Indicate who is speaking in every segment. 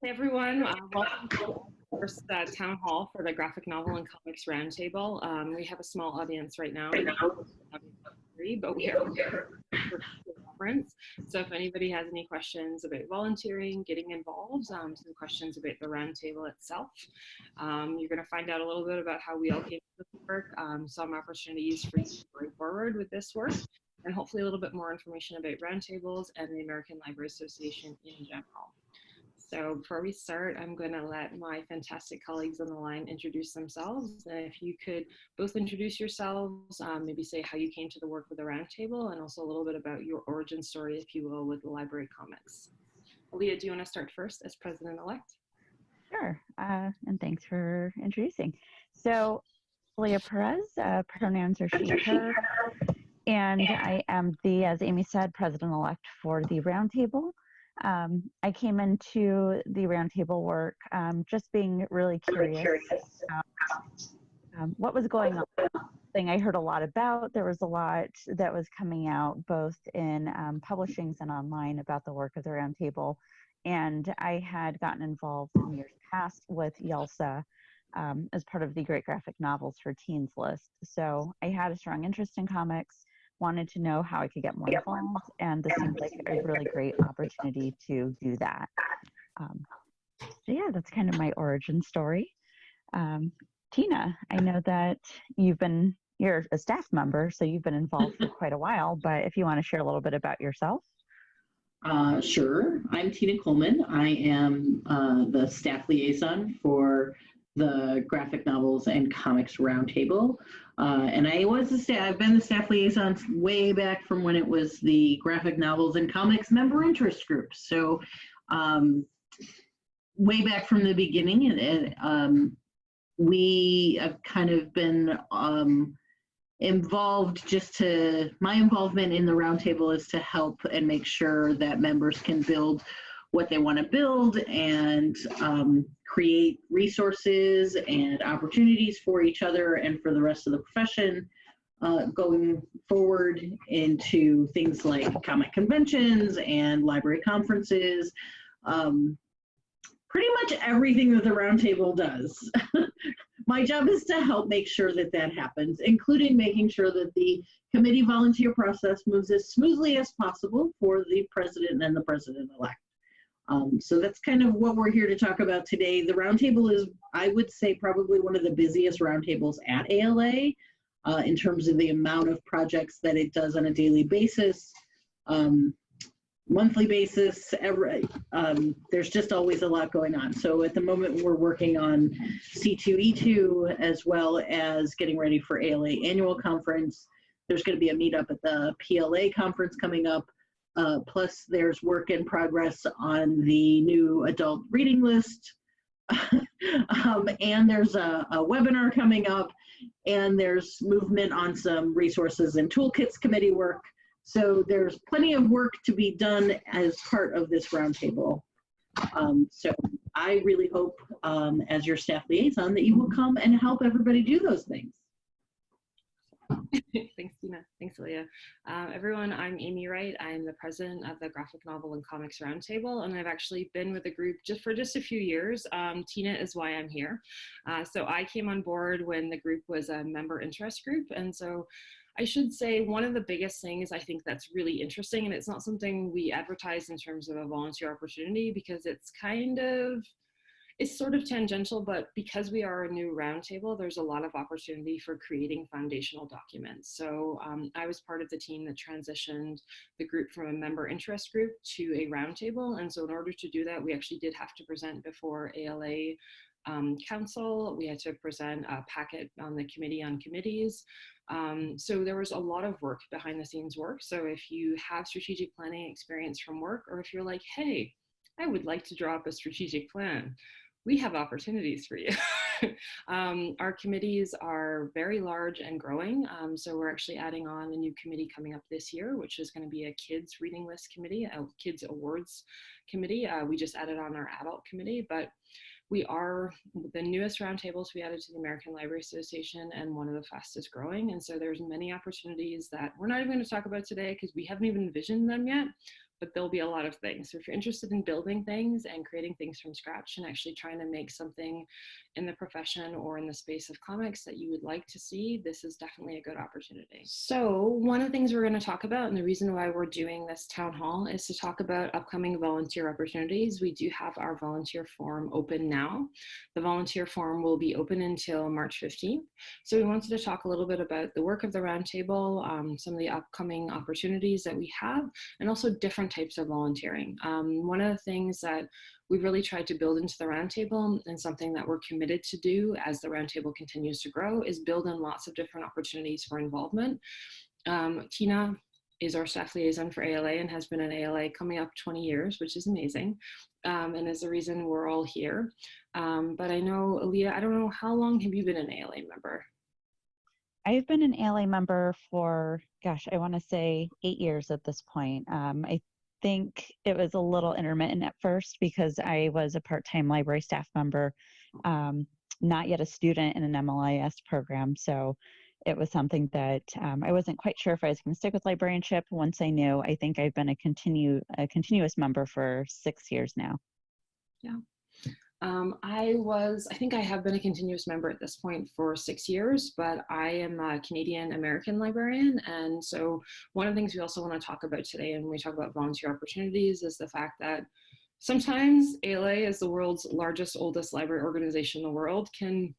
Speaker 1: Hey everyone, welcome to the first town hall for the Graphic Novel and Comics Roundtable. We have a small audience right now, but we are for conference. So if anybody has any questions about volunteering, getting involved, some questions about the roundtable itself, you're going to find out a little bit about how we all came to this work, some opportunities for you going forward with this work, and hopefully a little bit more information about roundtables and the American Library Association in general. So before we start, I'm going to let my fantastic colleagues on the line introduce themselves. And if you could both introduce yourselves, maybe say how you came to the work with the Roundtable, and also a little bit about your origin story, if you will, with the library comics. Aaliyah, do you want to start first as president-elect?
Speaker 2: Sure, and thanks for introducing. So, Aaliyah Perez, pronouns are she, her, and I am the, as Amy said, president-elect for the Roundtable. I came into the roundtable work just being really curious about what was going on. Thing I heard a lot about. There was a lot that was coming out both in publishings and online about the work of the roundtable, and I had gotten involved in years past with YALSA as part of the Great Graphic Novels for Teens list. So I had a strong interest in comics, wanted to know how I could get more involved, and this seemed like a really great opportunity to do that. So yeah, that's kind of my origin story. Tina, I know that you're a staff member, so you've been involved for quite a while, but if you want to share a little bit about yourself.
Speaker 3: Sure. I'm Tina Coleman. I am the staff liaison for the Graphic Novels and Comics Roundtable. And I've been the staff liaison way back from when it was the Graphic Novels and Comics member interest group. So way back from the beginning, and we have kind of been involved my involvement in the roundtable is to help and make sure that members can build what they want to build and create resources and opportunities for each other and for the rest of the profession going forward into things like comic conventions and library conferences. Pretty much everything that the roundtable does. My job is to help make sure that that happens, including making sure that the committee volunteer process moves as smoothly as possible for the president and the president-elect. So that's kind of what we're here to talk about today. The roundtable is, I would say, probably one of the busiest roundtables at ALA in terms of the amount of projects that it does on a daily basis, monthly basis. There's just always a lot going on. So at the moment we're working on C2E2 as well as getting ready for ALA annual conference. There's going to be a meetup at the PLA conference coming up. Plus there's work in progress on the new adult reading list. And there's a webinar coming up, and there's movement on some resources and toolkits committee work. So there's plenty of work to be done as part of this roundtable. So I really hope as your staff liaison that you will come and help everybody do those things.
Speaker 1: Thanks, Tina. Thanks, Aaliyah. Everyone, I'm Amy Wright. I'm the president of the Graphic Novel and Comics Roundtable, and I've actually been with the group for just a few years. Tina is why I'm here. So I came on board when the group was a member interest group, and so I should say one of the biggest things I think that's really interesting, and it's not something we advertise in terms of a volunteer opportunity because it's sort of tangential, but because we are a new roundtable, there's a lot of opportunity for creating foundational documents. So I was part of the team that transitioned the group from a member interest group to a roundtable. And so in order to do that, we actually did have to present before ALA council. We had to present a packet on the committee on committees. So there was a lot of work, behind the scenes work. So if you have strategic planning experience from work, or if you're like, hey, I would like to draw up a strategic plan, we have opportunities for you. Our committees are very large and growing. So we're actually adding on a new committee coming up this year, which is going to be a kids reading list committee, a kids awards committee. We just added on our adult committee, but we are the newest roundtables we added to the American Library Association and one of the fastest growing. And so there's many opportunities that we're not even going to talk about today because we haven't even envisioned them yet, but there'll be a lot of things. So if you're interested in building things and creating things from scratch and actually trying to make something in the profession or in the space of comics that you would like to see, this is definitely a good opportunity. So one of the things we're going to talk about, and the reason why we're doing this town hall, is to talk about upcoming volunteer opportunities. We do have our volunteer form open now. The volunteer form will be open until March 15th. So we wanted to talk a little bit about the work of the roundtable, some of the upcoming opportunities that we have, and also different types of volunteering. One of the things that we've really tried to build into the roundtable, and something that we're committed to do as the roundtable continues to grow, is build in lots of different opportunities for involvement. Tina is our staff liaison for ALA and has been an ALA coming up 20 years, which is amazing, and is the reason we're all here. But I know, Aaliyah, I don't know, how long have you been an ALA member?
Speaker 2: I've been an ALA member for, gosh, I want to say 8 years at this point. I think it was a little intermittent at first because I was a part-time library staff member, not yet a student in an MLIS program. So it was something that I wasn't quite sure if I was going to stick with librarianship. Once I knew, I think I've been a continuous member for 6 years now.
Speaker 1: Yeah. I think I have been a continuous member at this point for 6 years, but I am a Canadian American librarian. And so one of the things we also want to talk about today, and when we talk about volunteer opportunities, is the fact that sometimes ALA, as the world's largest, oldest library organization in the world, can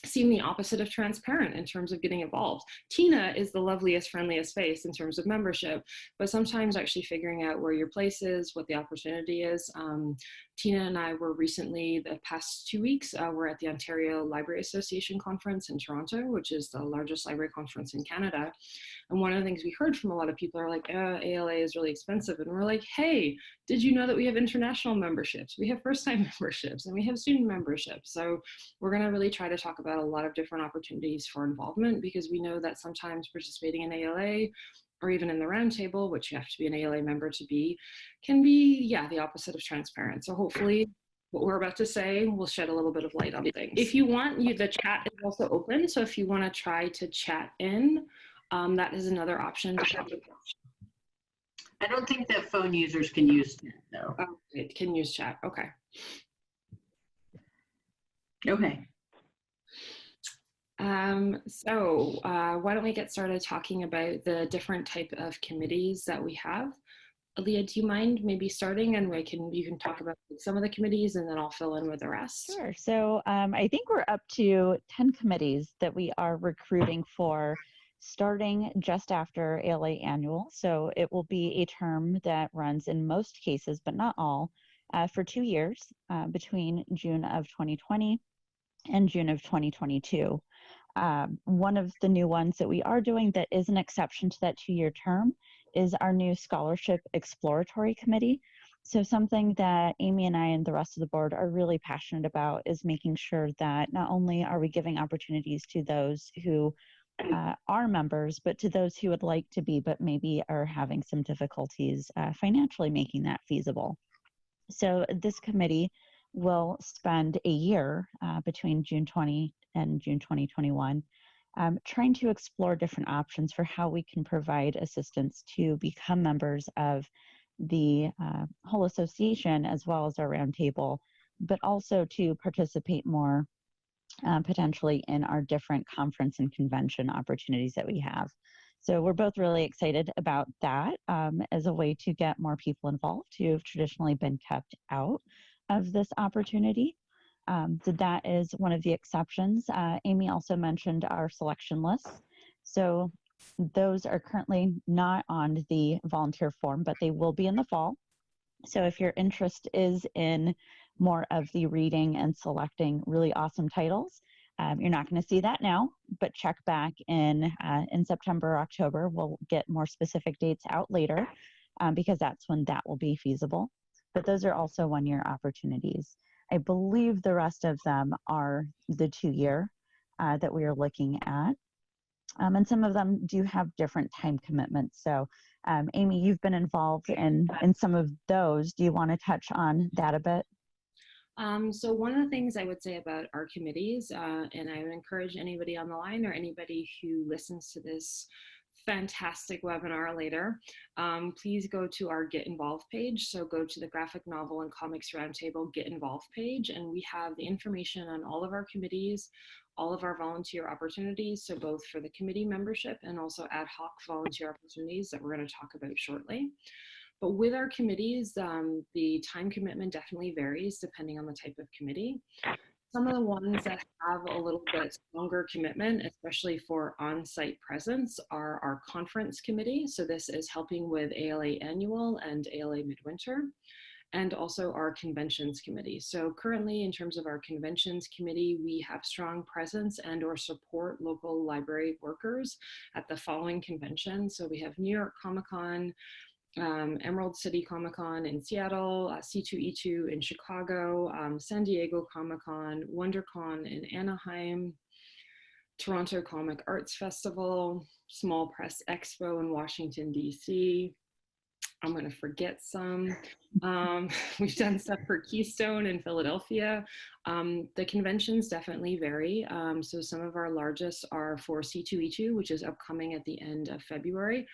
Speaker 1: seem the opposite of transparent in terms of getting involved. Tina is the loveliest, friendliest face in terms of membership, but sometimes actually figuring out where your place is, what the opportunity is. Tina and I were recently, the past 2 weeks, we're at the Ontario Library Association conference in Toronto, which is the largest library conference in Canada. And one of the things we heard from a lot of people are like, ALA is really expensive. And we're like, hey, did you know that we have international memberships? We have first-time memberships and we have student memberships. So we're going to really try to talk about a lot of different opportunities for involvement, because we know that sometimes participating in ALA or even in the roundtable, which you have to be an ALA member to be, can be, yeah, the opposite of transparent. So hopefully what we're about to say will shed a little bit of light on things. If you want, the chat is also open. So if you want to try to chat in, that is another option.
Speaker 3: I don't think that phone users can use chat, though.
Speaker 1: Oh, it can use chat. Okay.
Speaker 3: Okay.
Speaker 1: So why don't we get started talking about the different type of committees that we have. Aaliyah, do you mind maybe starting, and you can talk about some of the committees and then I'll fill in with the rest?
Speaker 2: Sure. So I think we're up to 10 committees that we are recruiting for, starting just after ALA annual. So it will be a term that runs in most cases, but not all, for 2 years, between June of 2020 and June of 2022. One of the new ones that we are doing that is an exception to that 2-year term is our new Scholarship Exploratory Committee. So something that Amy and I and the rest of the board are really passionate about is making sure that not only are we giving opportunities to those who are members, but to those who would like to be, but maybe are having some difficulties financially making that feasible. So this committee will spend a year between June 20 and June 2021 trying to explore different options for how we can provide assistance to become members of the whole association as well as our roundtable, but also to participate more potentially in our different conference and convention opportunities that we have. So we're both really excited about that as a way to get more people involved who have traditionally been kept out of this opportunity. So that is one of the exceptions. Amy also mentioned our selection lists. So those are currently not on the volunteer form, but they will be in the fall. So if your interest is in more of the reading and selecting really awesome titles, you're not going to see that now, but check back in September or October. We'll get more specific dates out later because that's when that will be feasible. But those are also 1-year opportunities. I believe the rest of them are the 2-year that we are looking at. And some of them do have different time commitments. So Amy, you've been involved in some of those. Do you want to touch on that a bit?
Speaker 1: So one of the things I would say about our committees, and I would encourage anybody on the line or anybody who listens to this fantastic webinar later, please go to our Get Involved page. So go to the Graphic Novel and Comics Roundtable Get Involved page, and we have the information on all of our committees, all of our volunteer opportunities, so both for the committee membership and also ad hoc volunteer opportunities that we're going to talk about shortly. But with our committees, the time commitment definitely varies depending on the type of committee. Some of the ones that have a little bit stronger commitment, especially for on-site presence, are our conference committee. So this is helping with ALA Annual and ALA Midwinter, and also our conventions committee. So currently, in terms of our conventions committee, we have strong presence and or support local library workers at the following conventions. So we have New York Comic-Con, Emerald City Comic-Con in Seattle, C2E2 in Chicago, San Diego Comic-Con, WonderCon in Anaheim, Toronto Comic Arts Festival, Small Press Expo in Washington, DC. I'm going to forget some. We've done stuff for Keystone in Philadelphia. The conventions definitely vary. So some of our largest are for C2E2, which is upcoming at the end of February.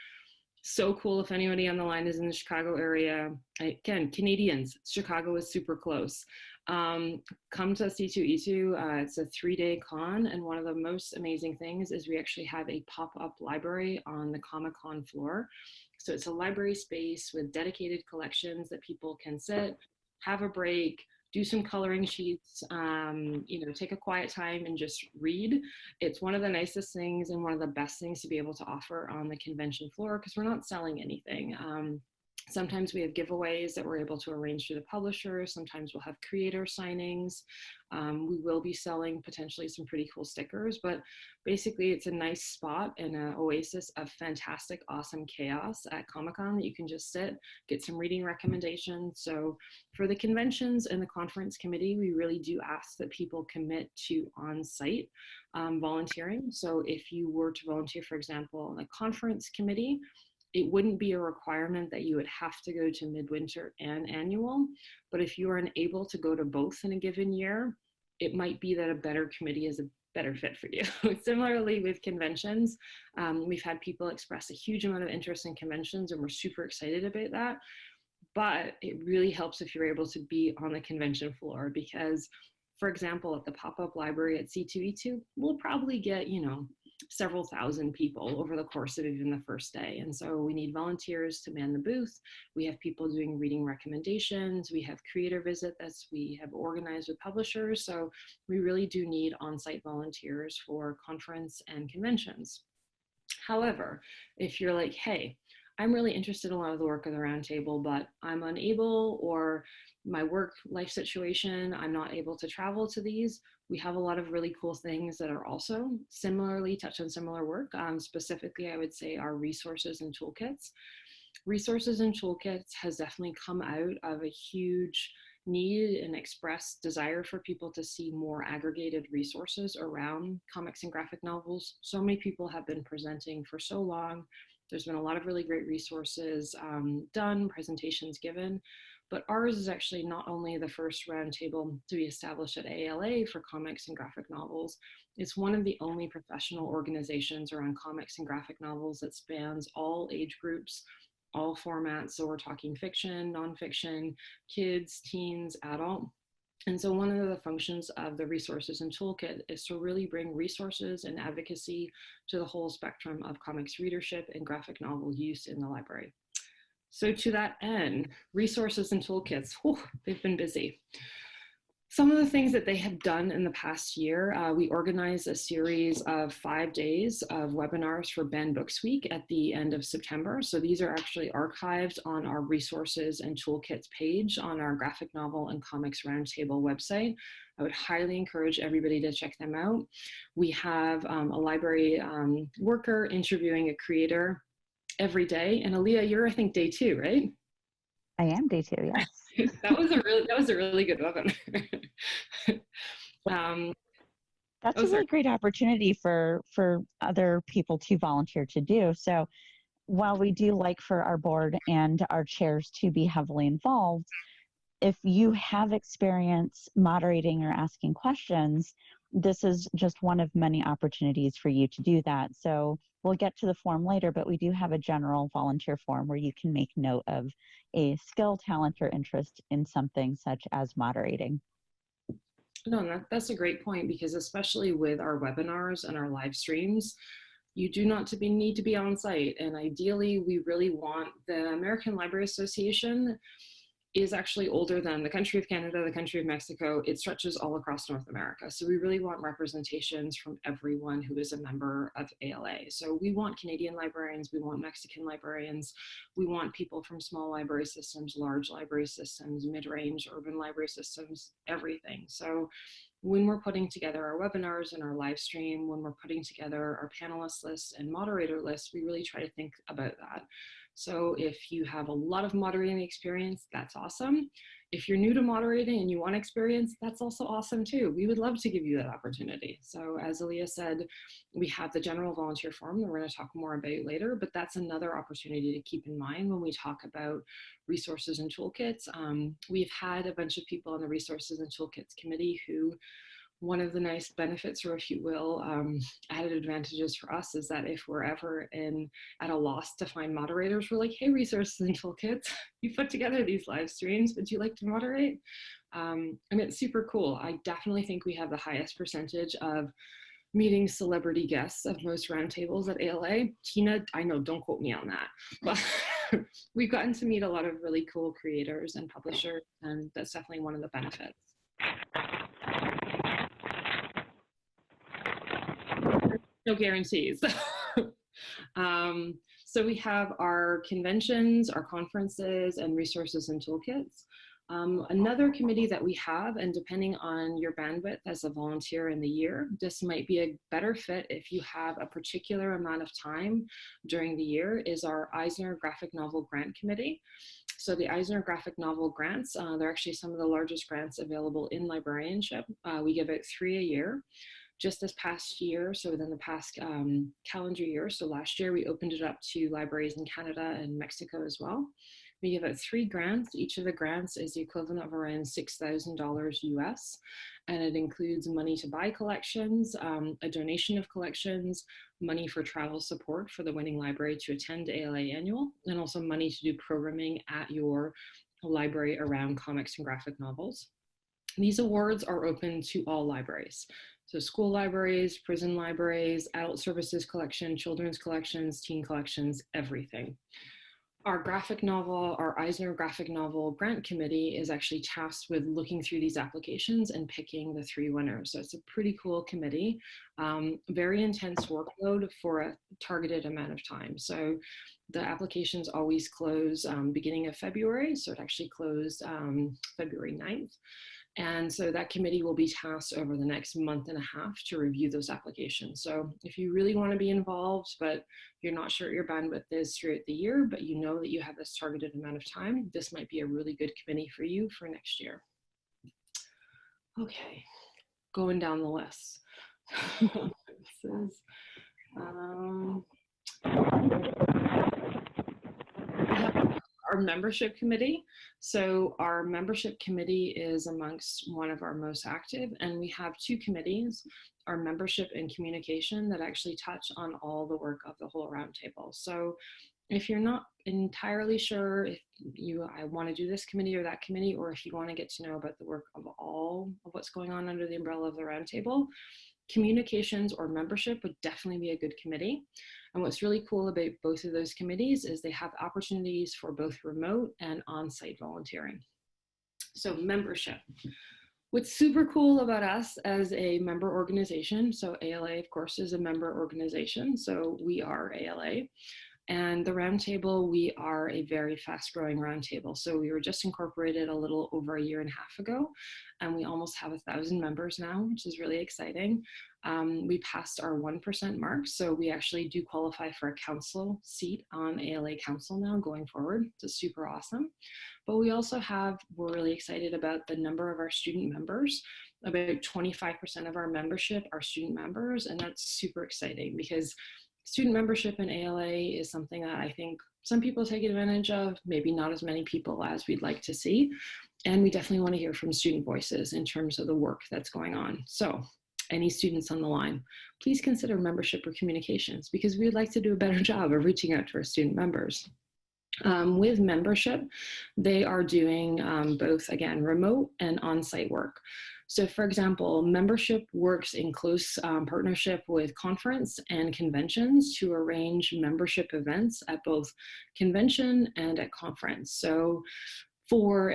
Speaker 1: So cool if anybody on the line is in the Chicago area. Again, Canadians, Chicago is super close. Come to C2E2. It's a 3-day con, and one of the most amazing things is we actually have a pop-up library on the Comic-Con floor. So it's a library space with dedicated collections that people can sit, have a break, do some coloring sheets, take a quiet time and just read. It's one of the nicest things and one of the best things to be able to offer on the convention floor, because we're not selling anything. Sometimes we have giveaways that we're able to arrange through the publisher. Sometimes we'll have creator signings. We will be selling potentially some pretty cool stickers, but basically it's a nice spot and an oasis of fantastic, awesome chaos at Comic-Con that you can just sit, get some reading recommendations. So for the conventions and the conference committee, we really do ask that people commit to on-site volunteering. So if you were to volunteer, for example, on the conference committee, it wouldn't be a requirement that you would have to go to midwinter and annual, but if you are unable to go to both in a given year, it might be that a better committee is a better fit for you. Similarly with conventions, we've had people express a huge amount of interest in conventions and we're super excited about that, but it really helps if you're able to be on the convention floor because, for example, at the pop-up library at C2E2, we'll probably get, several thousand people over the course of even the first day. And so we need volunteers to man the booth. We have people doing reading recommendations. We have creator visits we have organized with publishers. So we really do need on-site volunteers for conference and conventions. However, if you're like, hey, I'm really interested in a lot of the work of the roundtable, but I'm unable, or my work life situation, I'm not able to travel to these. We have a lot of really cool things that are also similarly touch on similar work. Specifically, I would say our resources and toolkits. Resources and toolkits has definitely come out of a huge need and expressed desire for people to see more aggregated resources around comics and graphic novels. So many people have been presenting for so long. There's been a lot of really great resources done, presentations given, but ours is actually not only the first roundtable to be established at ALA for comics and graphic novels, it's one of the only professional organizations around comics and graphic novels that spans all age groups, all formats. So we're talking fiction, nonfiction, kids, teens, adult. And so one of the functions of the resources and toolkit is to really bring resources and advocacy to the whole spectrum of comics readership and graphic novel use in the library. So to that end, resources and toolkits, they've been busy. Some of the things that they have done in the past year, we organized a series of 5 days of webinars for Ben Books Week at the end of September. So these are actually archived on our resources and toolkits page on our Graphic Novel and Comics Roundtable website. I would highly encourage everybody to check them out. We have a library worker interviewing a creator every day. And Aaliyah, you're, I think, day 2, right?
Speaker 2: I am day 2, yes.
Speaker 1: that was a really good webinar.
Speaker 2: That's a really great opportunity for other people to volunteer to do. So while we do like for our board and our chairs to be heavily involved, if you have experience moderating or asking questions, this is just one of many opportunities for you to do that. So we'll get to the form later, but we do have a general volunteer form where you can make note of a skill, talent, or interest in something such as moderating.
Speaker 1: No, that's a great point, because especially with our webinars and our live streams, you do not need to be on site. And ideally, we really want the American Library Association is actually older than the country of Canada, the country of Mexico. It stretches all across North America. So we really want representations from everyone who is a member of ALA. So we want Canadian librarians, we want Mexican librarians, we want people from small library systems, large library systems, mid-range, urban library systems, everything. So when we're putting together our webinars and our live stream, when we're putting together our panelist lists and moderator lists, we really try to think about that. So if you have a lot of moderating experience, that's awesome. If you're new to moderating and you want experience, that's also awesome too. We would love to give you that opportunity. So as Aaliyah said, we have the general volunteer form that we're going to talk more about later, but that's another opportunity to keep in mind when we talk about resources and toolkits. We've had a bunch of people on the resources and toolkits committee who, one of the nice benefits, or if you will, added advantages for us is that if we're ever at a loss to find moderators, we're like, hey, resources and toolkits, you put together these live streams, would you like to moderate? I mean, it's super cool. I definitely think we have the highest percentage of meeting celebrity guests of most roundtables at ALA. Tina, I know, don't quote me on that, but we've gotten to meet a lot of really cool creators and publishers, and that's definitely one of the benefits. No guarantees. So we have our conventions, our conferences, and resources and toolkits. Another committee that we have, and depending on your bandwidth as a volunteer in the year, this might be a better fit if you have a particular amount of time during the year, is our Eisner Graphic Novel Grant Committee. So the Eisner Graphic Novel grants, they're actually some of the largest grants available in librarianship. We give out 3 a year. Just this past year, so within the past calendar year, so last year, we opened it up to libraries in Canada and Mexico as well. We give out 3 grants. Each of the grants is the equivalent of around $6,000 US, and it includes money to buy collections, a donation of collections, money for travel support for the winning library to attend ALA Annual, and also money to do programming at your library around comics and graphic novels. These awards are open to all libraries. So school libraries, prison libraries, adult services collection, children's collections, teen collections, everything. Our graphic novel, our Eisner Graphic Novel Grant Committee is actually tasked with looking through these applications and picking the 3 winners. So it's a pretty cool committee, very intense workload for a targeted amount of time. So the applications always close beginning of February. So it actually closed February 9th. And so that committee will be tasked over the next month and a half to review those applications. So if you really want to be involved, but you're not sure what your bandwidth is throughout the year, but you know that you have this targeted amount of time, this might be a really good committee for you for next year. Okay, going down the list. This is, our membership committee. So our membership committee is amongst one of our most active, and we have 2 committees, our membership and communication, that actually touch on all the work of the whole roundtable. So if you're not entirely sure if I want to do this committee or that committee, or if you want to get to know about the work of all of what's going on under the umbrella of the roundtable, communications or membership would definitely be a good committee. And what's really cool about both of those committees is they have opportunities for both remote and on-site volunteering. So membership. What's super cool about us as a member organization, so ALA, of course, is a member organization, so we are ALA. And the roundtable, we are a very fast-growing roundtable. So we were just incorporated a little over 1.5 years ago, and we almost have 1,000 members now, which is really exciting. We passed our 1% mark, so we actually do qualify for a council seat on ALA Council now going forward. It's super awesome. But we also we're really excited about the number of our student members. About 25% of our membership are student members, and that's super exciting because student membership in ALA is something that I think some people take advantage of, maybe not as many people as we'd like to see. And we definitely want to hear from student voices in terms of the work that's going on. So any students on the line, please consider membership or communications, because we'd like to do a better job of reaching out to our student members. With membership, they are doing both, again, remote and on-site work. So for example, membership works in close partnership with conference and conventions to arrange membership events at both convention and at conference. So for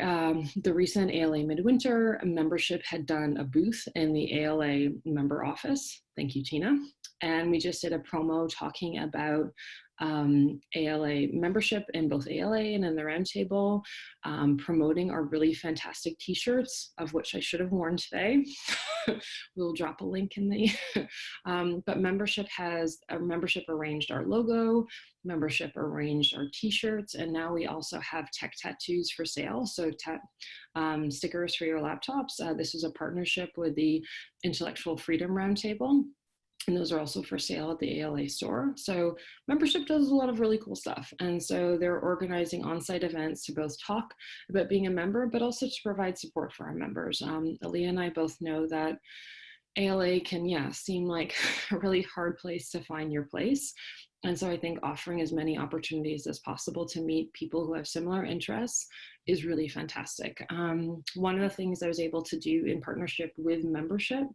Speaker 1: the recent ALA Midwinter, membership had done a booth in the ALA member office. Thank you, Tina. And we just did a promo talking about ALA membership in both ALA and in the roundtable, promoting our really fantastic t-shirts, of which I should have worn today. We'll drop a link in the, but membership arranged our logo, membership arranged our t-shirts, and now we also have tech tattoos for sale. So stickers for your laptops. This is a partnership with the Intellectual Freedom Roundtable. And those are also for sale at the ALA store. So membership does a lot of really cool stuff. And so they're organizing on-site events to both talk about being a member, but also to provide support for our members. Aaliyah and I both know that ALA can, seem like a really hard place to find your place. And so I think offering as many opportunities as possible to meet people who have similar interests is really fantastic. One of the things I was able to do in partnership with membership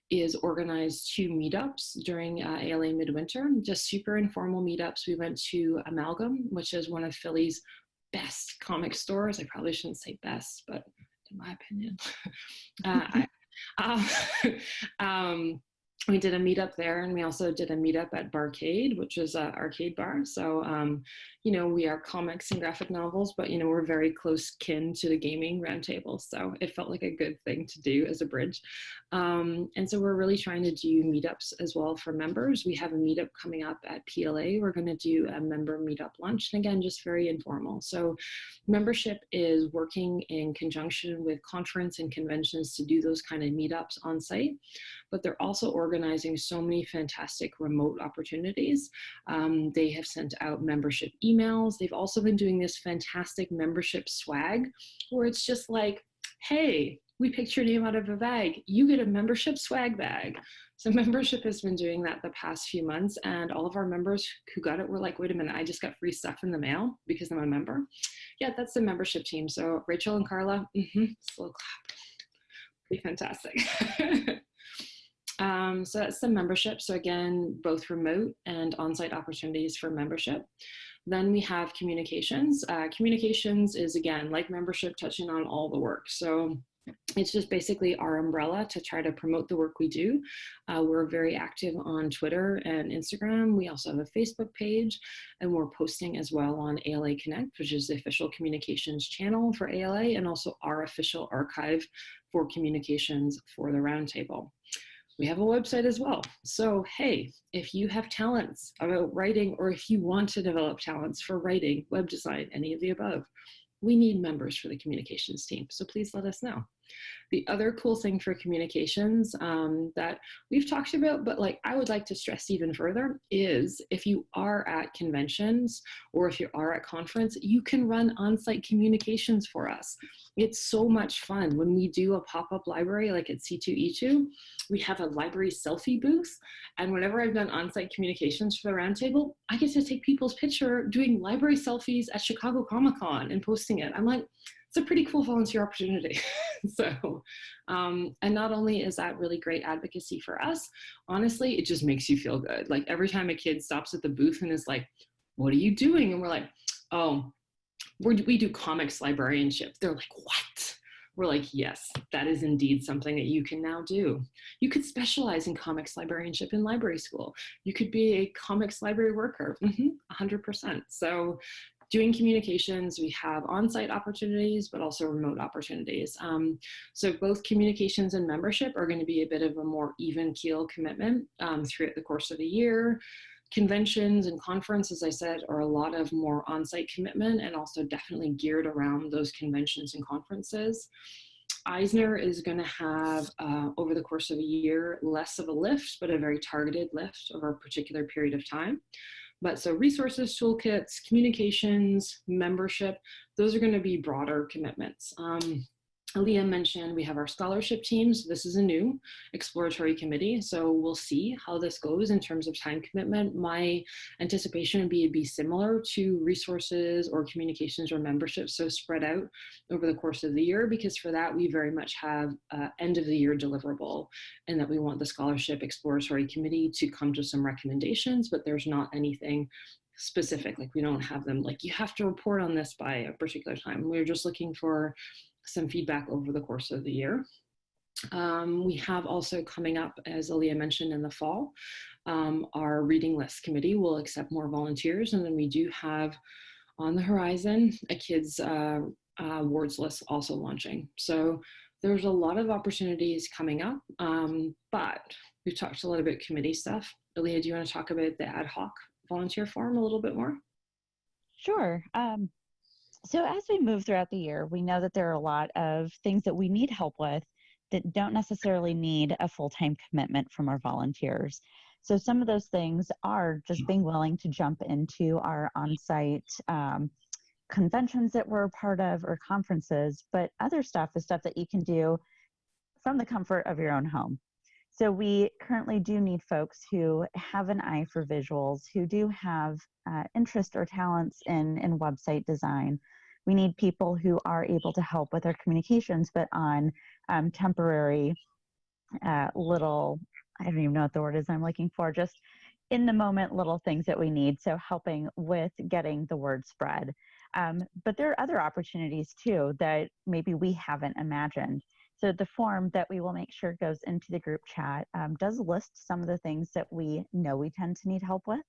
Speaker 1: is organize 2 meetups during ALA Midwinter, just super informal meetups. We went to Amalgam, which is one of Philly's best comic stores. I probably shouldn't say best, but in my opinion. We did a meetup there, and we also did a meetup at Barcade, which is an arcade bar. So, we are comics and graphic novels, but, we're very close kin to the gaming roundtable. So it felt like a good thing to do as a bridge. And so we're really trying to do meetups as well for members. We have a meetup coming up at PLA. We're going to do a member meetup lunch, and again, just very informal. So membership is working in conjunction with conference and conventions to do those kind of meetups on site, but they're also organizing so many fantastic remote opportunities. They have sent out membership emails. They've also been doing this fantastic membership swag, where it's just like, hey, we picked your name out of a bag, you get a membership swag bag. So membership has been doing that the past few months, and all of our members who got it were like, wait a minute, I just got free stuff in the mail because I'm a member. Yeah, that's the membership team. So Rachel and Carla, slow clap, pretty fantastic. So that's the membership. So again, both remote and on-site opportunities for membership. Then we have communications. Communications is, again, like membership, touching on all the work. So it's just basically our umbrella to try to promote the work we do. We're very active on Twitter and Instagram. We also have a Facebook page, and we're posting as well on ALA Connect, which is the official communications channel for ALA, and also our official archive for communications for the roundtable. We have a website as well. So, hey, if you have talents about writing, or if you want to develop talents for writing, web design, any of the above, we need members for the communications team. So please let us know. The other cool thing for communications that we've talked about, but I would like to stress even further, is if you are at conventions or if you are at conference, you can run on-site communications for us. It's so much fun when we do a pop-up library like at C2E2. We have a library selfie booth, and whenever I've done on-site communications for the roundtable, I get to take people's picture doing library selfies at Chicago Comic-Con and posting it. I'm like, it's a pretty cool volunteer opportunity. So, and not only is that really great advocacy for us, honestly, it just makes you feel good. Like every time a kid stops at the booth and is like, what are you doing? And we're like, oh, we do comics librarianship. They're like, what? We're like, yes, that is indeed something that you can now do. You could specialize in comics librarianship in library school. You could be a comics library worker, 100%. So doing communications, we have on-site opportunities, but also remote opportunities. So both communications and membership are going to be a bit of a more even keel commitment throughout the course of the year. Conventions and conferences, as I said, are a lot of more on-site commitment, and also definitely geared around those conventions and conferences. Eisner is going to have, over the course of a year, less of a lift, but a very targeted lift over a particular period of time. But so resources, toolkits, communications, membership, those are going to be broader commitments. Aaliyah mentioned we have our scholarship team. So this is a new exploratory committee. So we'll see how this goes in terms of time commitment. My anticipation would be it'd be similar to resources or communications or membership, so spread out over the course of the year, because for that we very much have end of the year deliverable, and that we want the scholarship exploratory committee to come to some recommendations, but there's not anything specific. Like we don't have them like you have to report on this by a particular time. We're just looking for some feedback over the course of the year. We have also coming up, as Aaliyah mentioned, in the fall, our reading list committee will accept more volunteers. And then we do have on the horizon a kids awards list also launching. So there's a lot of opportunities coming up, but we've talked a lot about committee stuff. Aaliyah, do you want to talk about the ad hoc volunteer form a little bit more?
Speaker 2: Sure. So as we move throughout the year, we know that there are a lot of things that we need help with that don't necessarily need a full-time commitment from our volunteers. So some of those things are just being willing to jump into our on-site conventions that we're a part of or conferences, but other stuff is stuff that you can do from the comfort of your own home. So we currently do need folks who have an eye for visuals, who do have interest or talents in website design. We need people who are able to help with our communications, but on temporary little, I don't even know what the word is I'm looking for, just in the moment little things that we need. So helping with getting the word spread. But there are other opportunities too that maybe we haven't imagined. So the form that we will make sure goes into the group chat does list some of the things that we know we tend to need help with.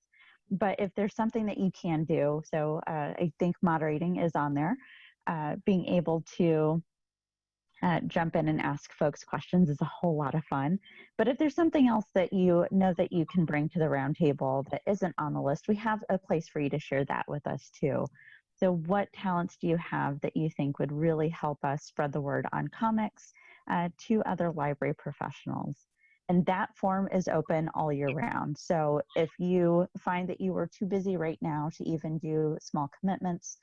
Speaker 2: But if there's something that you can do, so I think moderating is on there, being able to jump in and ask folks questions is a whole lot of fun. But if there's something else that you know that you can bring to the roundtable that isn't on the list, we have a place for you to share that with us too. So what talents do you have that you think would really help us spread the word on comics to other library professionals? And that form is open all year round. So if you find that you are too busy right now to even do small commitments,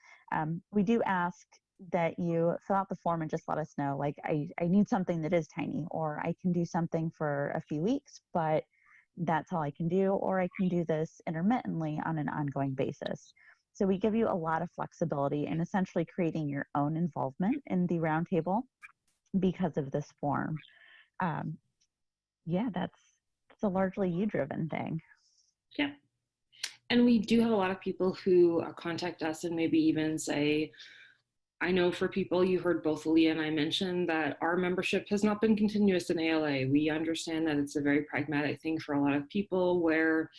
Speaker 2: we do ask that you fill out the form and just let us know, like, I need something that is tiny, or I can do something for a few weeks, but that's all I can do, or I can do this intermittently on an ongoing basis. So we give you a lot of flexibility in essentially creating your own involvement in the roundtable because of this form. Yeah, that's a largely you-driven thing.
Speaker 1: Yeah. And we do have a lot of people who contact us and maybe even say, I know for people, you heard both Leah and I mention that our membership has not been continuous in ALA. We understand that it's a very pragmatic thing for a lot of people where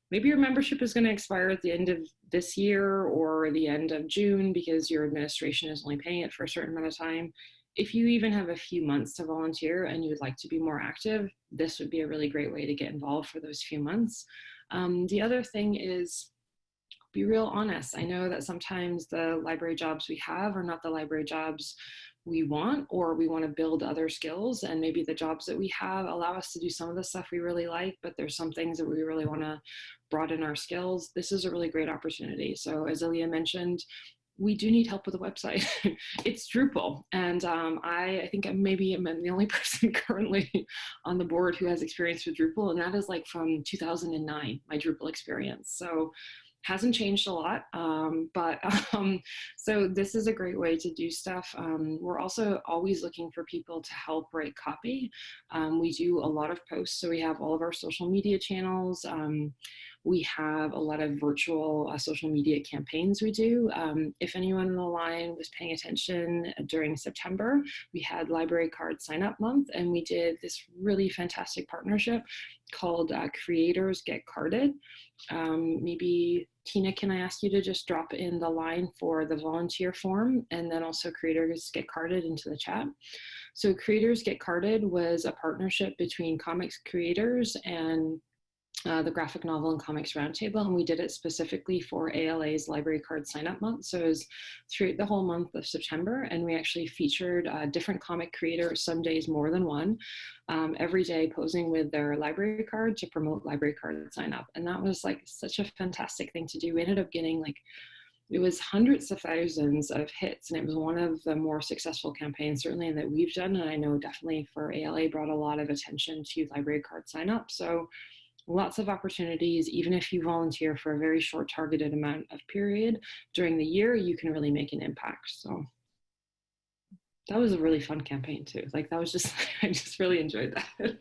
Speaker 1: maybe your membership is going to expire at the end of this year or the end of June because your administration is only paying it for a certain amount of time. If you even have a few months to volunteer and you would like to be more active, this would be a really great way to get involved for those few months. The other thing is, be real honest. I know that sometimes the library jobs we have are not the library jobs we want, or we want to build other skills, and maybe the jobs that we have allow us to do some of the stuff we really like, but there's some things that we really want to broaden our skills. This is a really great opportunity. So as Aaliyah mentioned, we do need help with the website. It's Drupal. And I think I'm the only person currently on the board who has experience with Drupal. And that is like from 2009, my Drupal experience. So hasn't changed a lot, so this is a great way to do stuff. We're also always looking for people to help write copy. We do a lot of posts, so we have all of our social media channels. We have a lot of virtual social media campaigns we do. If anyone on the line was paying attention during September, we had Library Card Sign Up Month, and we did this really fantastic partnership called Creators Get Carded. Maybe Tina, can I ask you to just drop in the line for the volunteer form, and then also Creators Get Carded into the chat. So Creators Get Carded was a partnership between comics creators and the Graphic Novel and Comics Roundtable, and we did it specifically for ALA's Library Card Sign-Up Month. So it was through the whole month of September, and we actually featured different comic creators, some days more than one, every day posing with their library card to promote Library Card Sign-Up. And that was like such a fantastic thing to do. We ended up getting like it was hundreds of thousands of hits, and it was one of the more successful campaigns certainly that we've done, and I know definitely for ALA brought a lot of attention to library card sign up. So lots of opportunities. Even if you volunteer for a very short targeted amount of period during the year, you can really make an impact. So that was a really fun campaign too. Like that was just, I just really enjoyed that.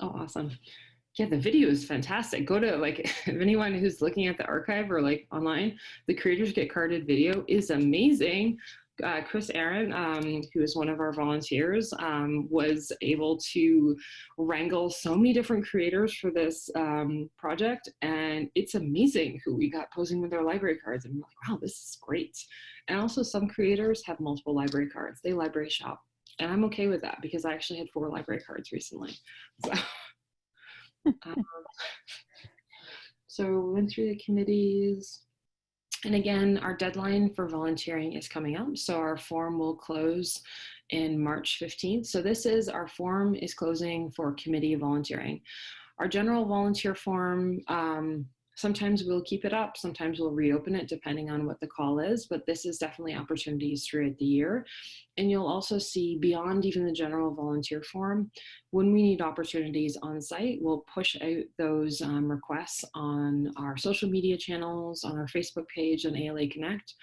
Speaker 1: Oh, awesome. Yeah, the video is fantastic. Go to, like, if anyone who's looking at the archive or like online, the Creators Get Carded video is amazing. Chris Aaron, who is one of our volunteers, was able to wrangle so many different creators for this project. And it's amazing who we got posing with their library cards. And we're like, wow, this is great. And also some creators have multiple library cards. They library shop. And I'm okay with that because I actually had 4 library cards recently. So, so we went through the committees. And again, our deadline for volunteering is coming up. So our form will close in March 15th. So this is, our form is closing for committee volunteering. Our general volunteer form, sometimes we'll keep it up, sometimes we'll reopen it depending on what the call is, but this is definitely opportunities throughout the year. And you'll also see beyond even the general volunteer form, when we need opportunities on site, we'll push out those requests on our social media channels, on our Facebook page, on ALA Connect.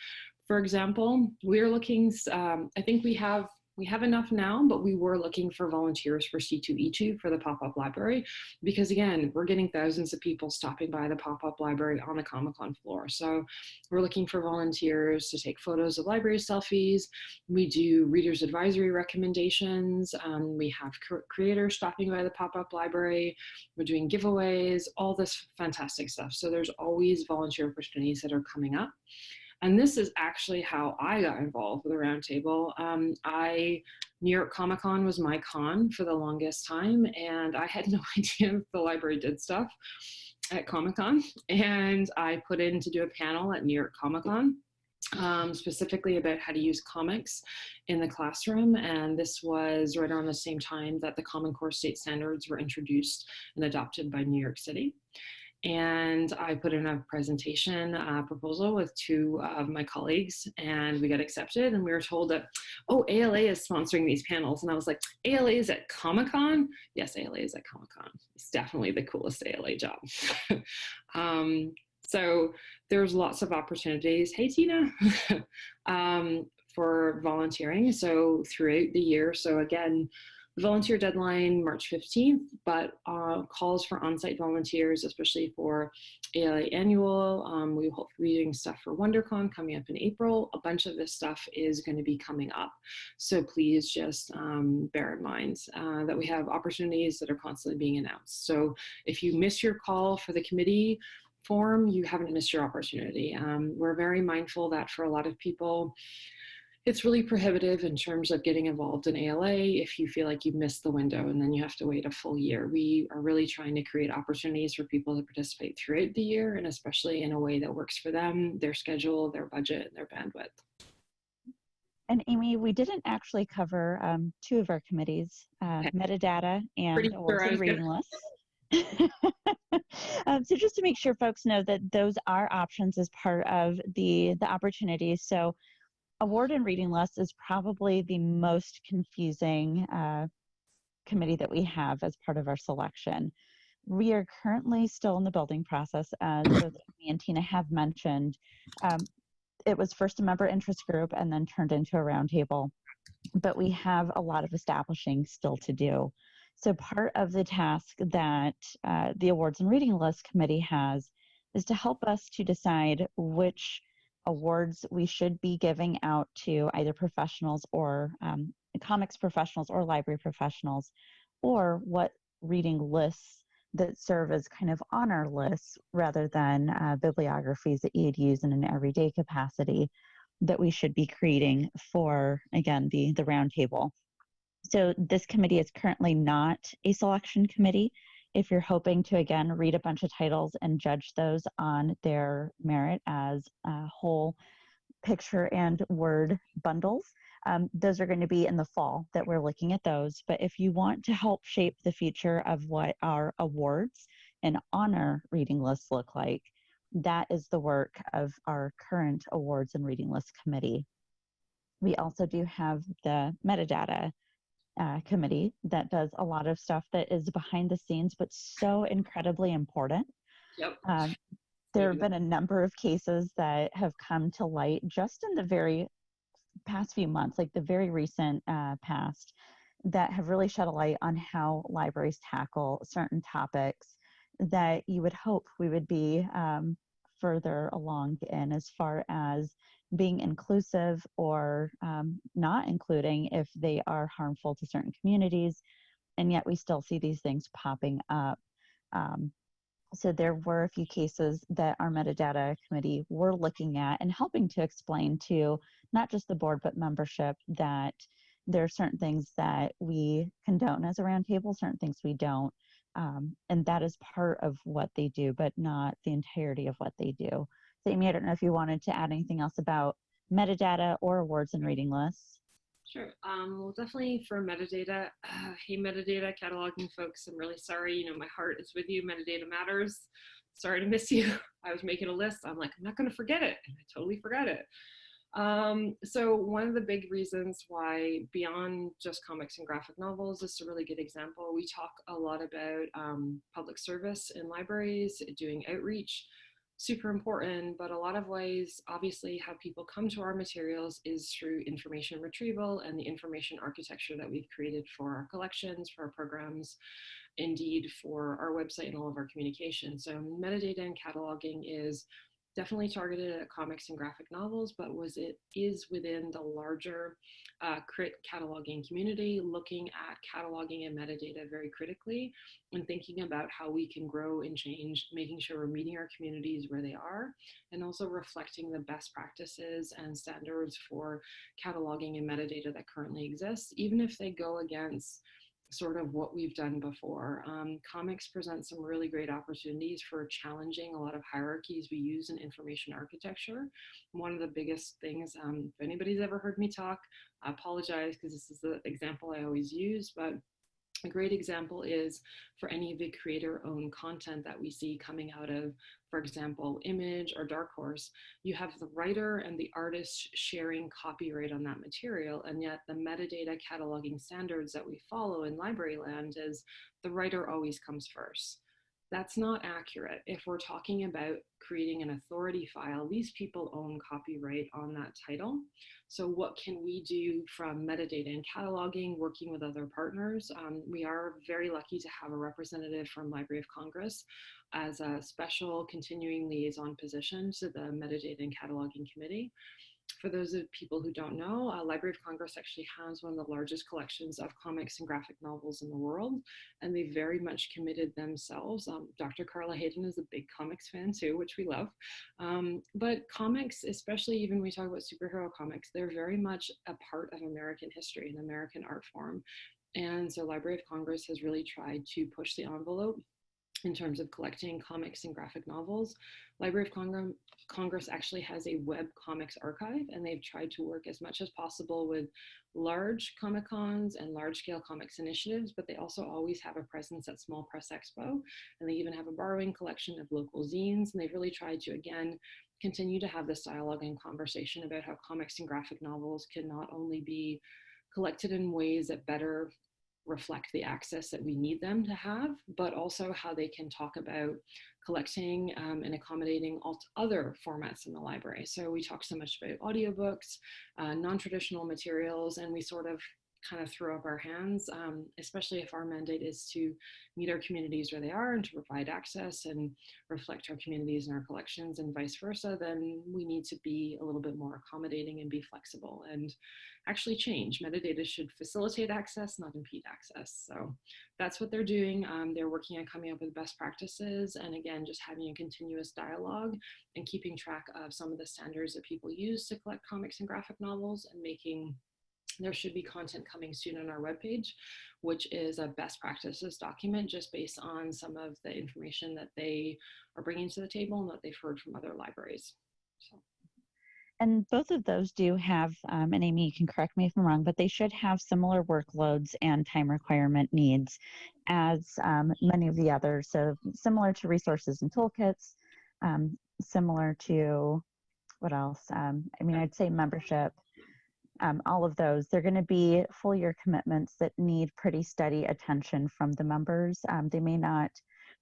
Speaker 1: For example, we're looking, I think we have enough now, but we were looking for volunteers for C2E2 for the pop-up library, because again, we're getting thousands of people stopping by the pop-up library on the Comic-Con floor. So we're looking for volunteers to take photos of library selfies. We do readers advisory recommendations. We have creators stopping by the pop-up library. We're doing giveaways, all this fantastic stuff. So there's always volunteer opportunities that are coming up. And this is actually how I got involved with the Roundtable. New York Comic Con was my con for the longest time, and I had no idea if the library did stuff at Comic Con. And I put in to do a panel at New York Comic Con, specifically about how to use comics in the classroom. And this was right around the same time that the Common Core state standards were introduced and adopted by New York City. And I put in a presentation proposal with 2 of my colleagues, and we got accepted. And we were told that, oh, ALA is sponsoring these panels. And I was like, ALA is at Comic-Con? Yes, ALA is at Comic-Con. It's definitely the coolest ALA job. So there's lots of opportunities. Hey, Tina. For volunteering. So throughout the year. So again, volunteer deadline, March 15th, but calls for on-site volunteers, especially for ALA Annual. We will hopefully be doing stuff for WonderCon coming up in April. A bunch of this stuff is going to be coming up. So please just bear in mind that we have opportunities that are constantly being announced. So if you miss your call for the committee form, you haven't missed your opportunity. We're very mindful that for a lot of people, it's really prohibitive in terms of getting involved in ALA if you feel like you've missed the window and then you have to wait a full year. We are really trying to create opportunities for people to participate throughout the year, and especially in a way that works for them, their schedule, their budget, and their bandwidth.
Speaker 2: And Amy, we didn't actually cover 2 of our committees, metadata and awards and reading lists. So just to make sure folks know that those are options as part of the opportunities. So award and reading list is probably the most confusing committee that we have as part of our selection. We are currently still in the building process, as both me and Tina have mentioned. It was first a member interest group and then turned into a roundtable, but we have a lot of establishing still to do. So part of the task that the awards and reading list committee has is to help us to decide which awards we should be giving out to either professionals or comics professionals or library professionals, or what reading lists that serve as kind of honor lists rather than bibliographies that you'd use in an everyday capacity that we should be creating for, again, the roundtable. So this committee is currently not a selection committee. If you're hoping to, again, read a bunch of titles and judge those on their merit as whole picture and word bundles, those are going to be in the fall that we're looking at those. But if you want to help shape the future of what our awards and honor reading lists look like, that is the work of our current awards and reading list committee. We also do have the metadata committee that does a lot of stuff that is behind the scenes, but so incredibly important.
Speaker 1: Yep.
Speaker 2: There have been a number of cases that have come to light just in the very past few months, like the very recent past, that have really shed a light on how libraries tackle certain topics that you would hope we would be further along in, as far as being inclusive or not including if they are harmful to certain communities. And yet we still see these things popping up. So there were a few cases that our metadata committee were looking at and helping to explain to not just the board, but membership, that there are certain things that we condone as a roundtable, certain things we don't. And that is part of what they do, but not the entirety of what they do. So Amy, I don't know if you wanted to add anything else about metadata or awards and reading lists.
Speaker 1: Sure. Well, definitely for metadata. Hey, metadata cataloging folks, I'm really sorry. You know, my heart is with you. Metadata matters. Sorry to miss you. I was making a list. I'm like, I'm not going to forget it. And I totally forgot it. So one of the big reasons why beyond just comics and graphic novels is a really good example. We talk a lot about public service in libraries, doing outreach. Super important, but a lot of ways, obviously, how people come to our materials is through information retrieval and the information architecture that we've created for our collections, for our programs, indeed for our website and all of our communication. So metadata and cataloging is definitely targeted at comics and graphic novels, but is within the larger crit cataloging community, looking at cataloging and metadata very critically and thinking about how we can grow and change, making sure we're meeting our communities where they are, and also reflecting the best practices and standards for cataloging and metadata that currently exists, even if they go against sort of what we've done before. Comics present some really great opportunities for challenging a lot of hierarchies we use in information architecture. One of the biggest things, if anybody's ever heard me talk, I apologize because this is the example I always use, but a great example is for any of the creator-owned content that we see coming out of, for example, Image or Dark Horse. You have the writer and the artist sharing copyright on that material, and yet the metadata cataloging standards that we follow in library land is the writer always comes first. That's not accurate. If we're talking about creating an authority file, these people own copyright on that title. So what can we do from metadata and cataloging, working with other partners? We are very lucky to have a representative from Library of Congress as a special continuing liaison position to the metadata and cataloging committee. For those of people who don't know, Library of Congress actually has one of the largest collections of comics and graphic novels in the world, and they very much committed themselves. Dr. Carla Hayden is a big comics fan too, which we love. But comics, especially even when we talk about superhero comics, they're very much a part of American history and American art form. And so Library of Congress has really tried to push the envelope in terms of collecting comics and graphic novels. Library of Congress actually has a web comics archive, and they've tried to work as much as possible with large Comic Cons and large scale comics initiatives, but they also always have a presence at Small Press Expo, and they even have a borrowing collection of local zines, and they've really tried to, again, continue to have this dialogue and conversation about how comics and graphic novels can not only be collected in ways that better reflect the access that we need them to have, but also how they can talk about collecting and accommodating other formats in the library. So we talk so much about audiobooks, non-traditional materials, and we sort of kind of throw up our hands, especially if our mandate is to meet our communities where they are and to provide access and reflect our communities and our collections and vice versa, then we need to be a little bit more accommodating and be flexible and actually change. Metadata should facilitate access, not impede access. So that's what they're doing. They're working on coming up with best practices, and again, just having a continuous dialogue and keeping track of some of the standards that people use to collect comics and graphic novels, and making there should be content coming soon on our webpage, which is a best practices document just based on some of the information that they are bringing to the table and that they've heard from other libraries. So.
Speaker 2: And both of those do have, and Amy, you can correct me if I'm wrong, but they should have similar workloads and time requirement needs as many of the others. So similar to resources and toolkits, similar to what else? I mean, I'd say membership, all of those, they're going to be full year commitments that need pretty steady attention from the members. They may not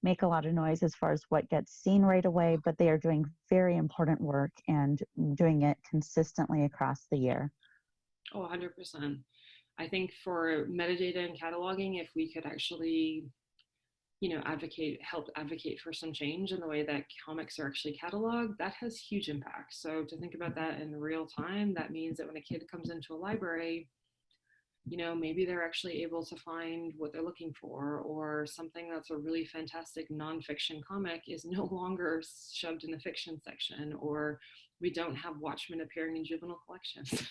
Speaker 2: make a lot of noise as far as what gets seen right away, but they are doing very important work and doing it consistently across the year.
Speaker 1: Oh, 100%. I think for metadata and cataloging, if we could actually, help advocate for some change in the way that comics are actually cataloged, that has huge impact. So to think about that in real time, that means that when a kid comes into a library, maybe they're actually able to find what they're looking for, or something that's a really fantastic nonfiction comic is no longer shoved in the fiction section, or we don't have Watchmen appearing in juvenile collections.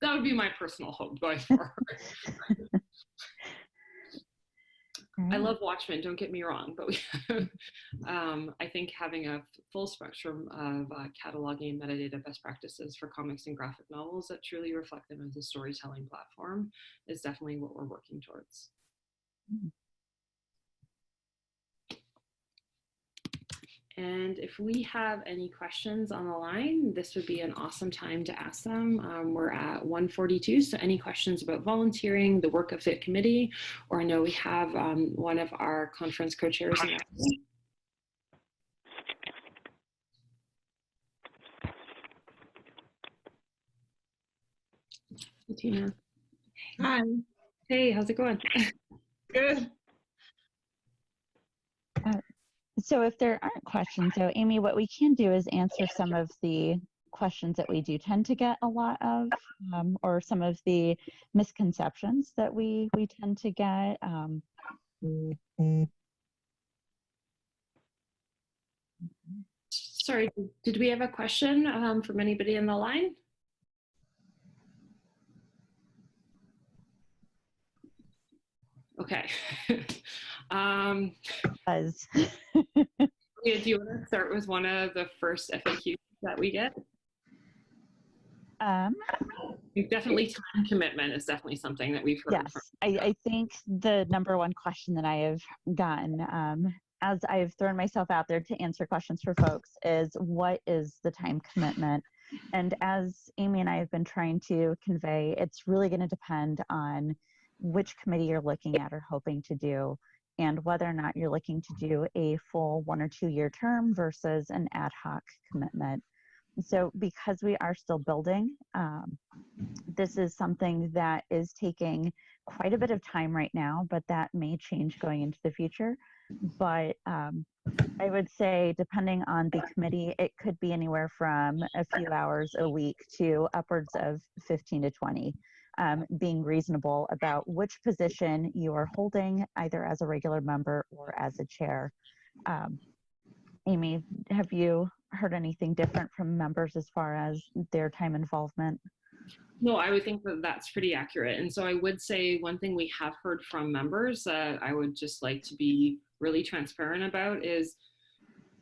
Speaker 1: That would be my personal hope going forward. I love Watchmen, don't get me wrong, but I think having a full spectrum of cataloging and metadata best practices for comics and graphic novels that truly reflect them as a storytelling platform is definitely what we're working towards. And if we have any questions on the line, this would be an awesome time to ask them. We're at 1:42, so any questions about volunteering, the work of the committee, or I know we have one of our conference co-chairs in the Tina.
Speaker 4: Hi.
Speaker 1: Hey, how's it going?
Speaker 4: Good.
Speaker 2: So if there aren't questions, so Amy, what we can do is answer some of the questions that we do tend to get a lot of, or some of the misconceptions that we tend to get.
Speaker 1: Sorry, did we have a question from anybody on the line? Okay. Do you want to start with one of the first FAQs that we get? Definitely time commitment is definitely something that we've heard.
Speaker 2: Yes, I think the number one question that I have gotten, as I've thrown myself out there to answer questions for folks, is what is the time commitment? And as Amy and I have been trying to convey, it's really going to depend on which committee you're looking at or hoping to do, and whether or not you're looking to do a full 1 or 2 year term versus an ad hoc commitment. So because we are still building, this is something that is taking quite a bit of time right now, but that may change going into the future. But I would say, depending on the committee, it could be anywhere from a few hours a week to upwards of 15 to 20. Being reasonable about which position you are holding, either as a regular member or as a chair. Amy, have you heard anything different from members as far as their time involvement?
Speaker 1: No, I would think that that's pretty accurate. And so I would say one thing we have heard from members that I would just like to be really transparent about is